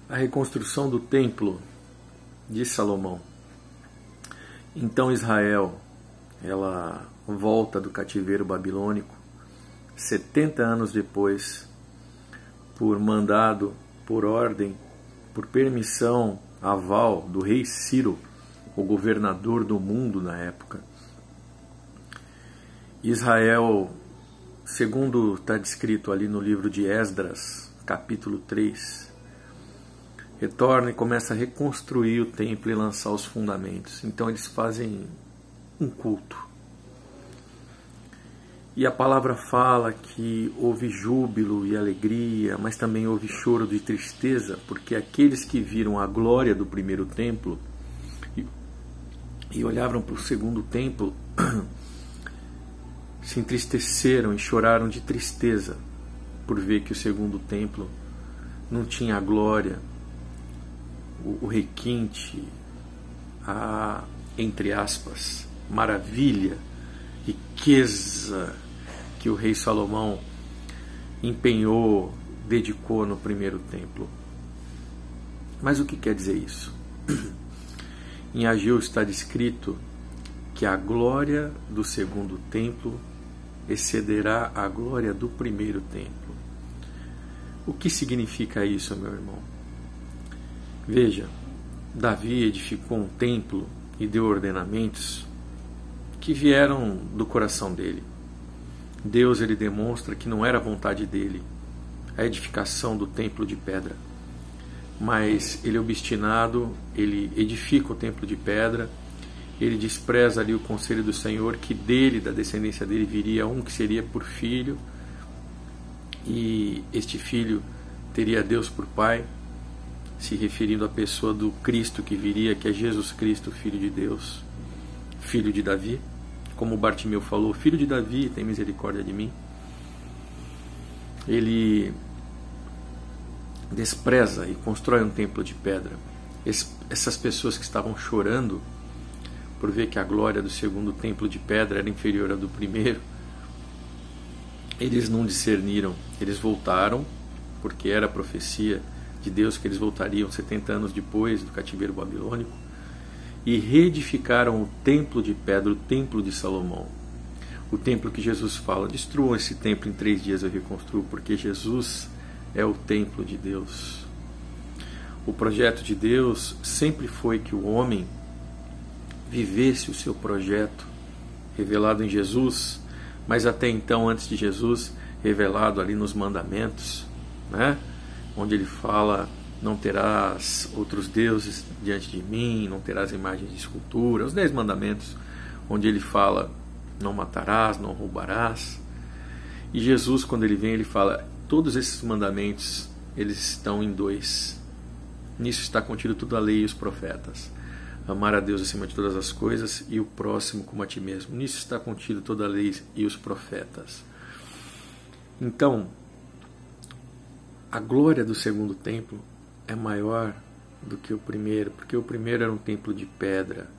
a reconstrução do templo de Salomão. Então Israel, ela volta do cativeiro babilônico 70 anos depois, por mandado, por ordem, por permissão, aval do rei Ciro, o governador do mundo na época. Israel, segundo está descrito ali no livro de Esdras, capítulo 3, retorna e começa a reconstruir o templo e lançar os fundamentos. Então eles fazem um culto. E a palavra fala que houve júbilo e alegria, mas também houve choro de tristeza, porque aqueles que viram a glória do primeiro templo e olhavam para o segundo templo se entristeceram e choraram de tristeza por ver que o segundo templo não tinha a glória, o requinte, a, entre aspas, maravilha, riqueza que o rei Salomão empenhou, dedicou no primeiro templo. Mas o que quer dizer isso? Em Ageu está descrito que a glória do segundo templo excederá a glória do primeiro templo. O que significa isso, meu irmão? Veja, Davi edificou um templo e deu ordenamentos que vieram do coração dele. Deus, ele demonstra que não era a vontade dele a edificação do templo de pedra, mas ele é obstinado, ele edifica o templo de pedra, ele despreza ali o conselho do Senhor, que dele, da descendência dele, viria um que seria por filho, e este filho teria Deus por pai, se referindo à pessoa do Cristo que viria, que é Jesus Cristo, Filho de Deus, filho de Davi. Como Bartimeu falou, filho de Davi, tem misericórdia de mim. Ele despreza e constrói um templo de pedra. Essas pessoas que estavam chorando por ver que a glória do segundo templo de pedra era inferior à do primeiro, eles não discerniram, eles voltaram, porque era a profecia de Deus que eles voltariam 70 anos depois do cativeiro babilônico, e reedificaram o templo de pedra, o templo de Salomão. O templo que Jesus fala, destruam esse templo, em 3 dias eu reconstruo, porque Jesus é o templo de Deus. O projeto de Deus sempre foi que o homem vivesse o seu projeto revelado em Jesus, mas até então, antes de Jesus, revelado ali nos mandamentos, né? Onde ele fala: não terás outros deuses diante de mim, não terás imagens de escultura, os 10 mandamentos, onde ele fala: não matarás, não roubarás. E Jesus, quando ele vem, ele fala: todos esses mandamentos, eles estão em 2. Nisso está contido toda a lei e os profetas. Amar a Deus acima de todas as coisas e o próximo como a ti mesmo. Nisso está contido toda a lei e os profetas. Então, a glória do segundo templo é maior do que o primeiro, porque o primeiro era um templo de pedra,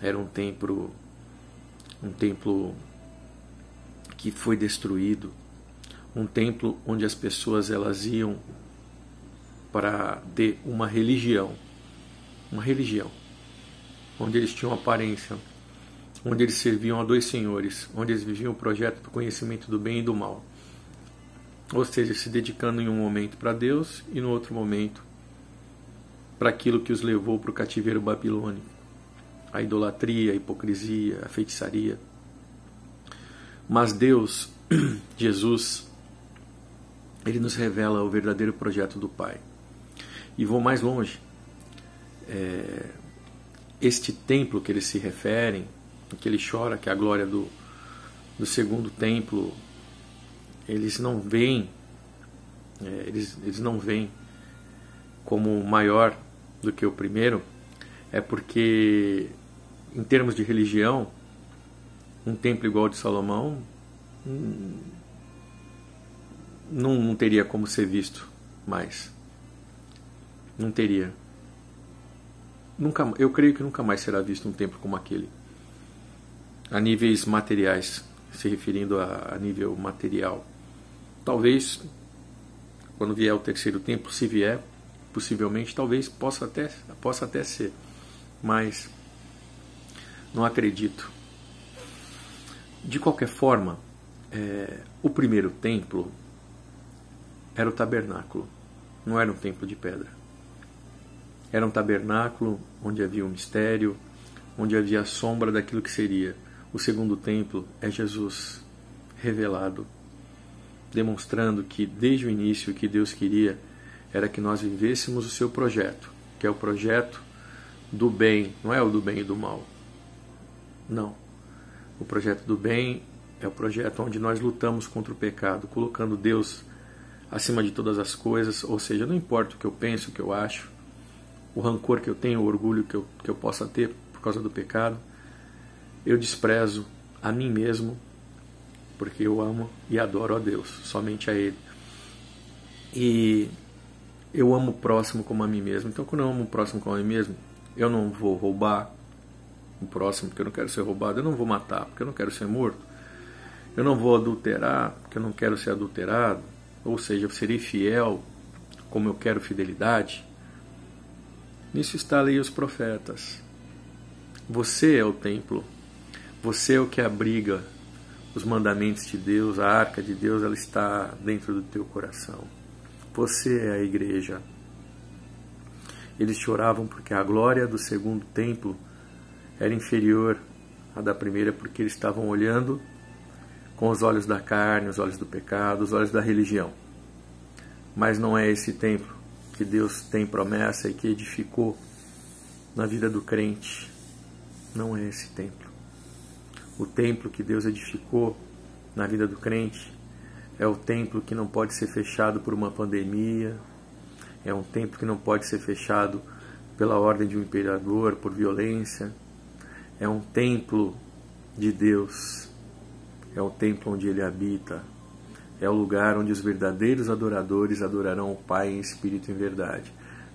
era um templo que foi destruído, um templo onde as pessoas elas iam para ter uma religião, onde eles tinham aparência, onde eles serviam a 2 senhores, onde eles viviam o projeto do conhecimento do bem e do mal. Ou seja, se dedicando em um momento para Deus e no outro momento para aquilo que os levou para o cativeiro babilônico. A idolatria, a hipocrisia, a feitiçaria. Mas Deus, Jesus, ele nos revela o verdadeiro projeto do Pai. E vou mais longe. Este templo que eles se referem, que ele chora, que é a glória do segundo templo, eles não veem como maior do que o primeiro, é porque, em termos de religião, um templo igual ao de Salomão não teria como ser visto mais. Não teria. Eu creio que nunca mais será visto um templo como aquele, a níveis materiais, se referindo a nível material. Talvez, quando vier o terceiro templo, se vier, possivelmente, talvez possa até ser, mas não acredito. De qualquer forma, o primeiro templo era o tabernáculo, não era um templo de pedra. Era um tabernáculo onde havia um mistério, onde havia a sombra daquilo que seria. O segundo templo é Jesus revelado, demonstrando que desde o início o que Deus queria era que nós vivêssemos o seu projeto, que é o projeto do bem, não é o do bem e do mal. Não. O projeto do bem é o projeto onde nós lutamos contra o pecado, colocando Deus acima de todas as coisas, ou seja, não importa o que eu penso, o que eu acho, o rancor que eu tenho, o orgulho que eu possa ter por causa do pecado, eu desprezo a mim mesmo, porque eu amo e adoro a Deus, somente a Ele. E eu amo o próximo como a mim mesmo. Então, quando eu amo o próximo como a mim mesmo, eu não vou roubar o próximo porque eu não quero ser roubado, eu não vou matar porque eu não quero ser morto, eu não vou adulterar porque eu não quero ser adulterado, ou seja, eu serei fiel como eu quero fidelidade. Nisso está a lei e os profetas. Você é o templo, você é o que abriga os mandamentos de Deus, a arca de Deus, ela está dentro do teu coração. Você é a igreja. Eles choravam porque a glória do segundo templo era inferior à da primeira, porque eles estavam olhando com os olhos da carne, os olhos do pecado, os olhos da religião. Mas não é esse templo que Deus tem promessa e que edificou na vida do crente. Não é esse templo. O templo que Deus edificou na vida do crente é o templo que não pode ser fechado por uma pandemia, é um templo que não pode ser fechado pela ordem de um imperador, por violência. É um templo de Deus, é o templo onde Ele habita, é o lugar onde os verdadeiros adoradores adorarão o Pai em espírito e em verdade.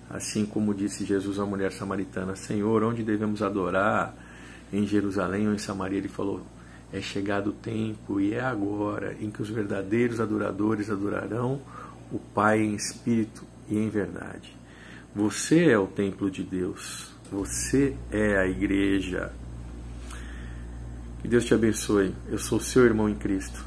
Assim como disse Jesus à mulher samaritana: Senhor, onde devemos adorar? Em Jerusalém ou em Samaria? Ele falou: é chegado o tempo e é agora em que os verdadeiros adoradores adorarão o Pai em espírito e em verdade. Você é o templo de Deus, você é a igreja. Que Deus te abençoe. Eu sou seu irmão em Cristo.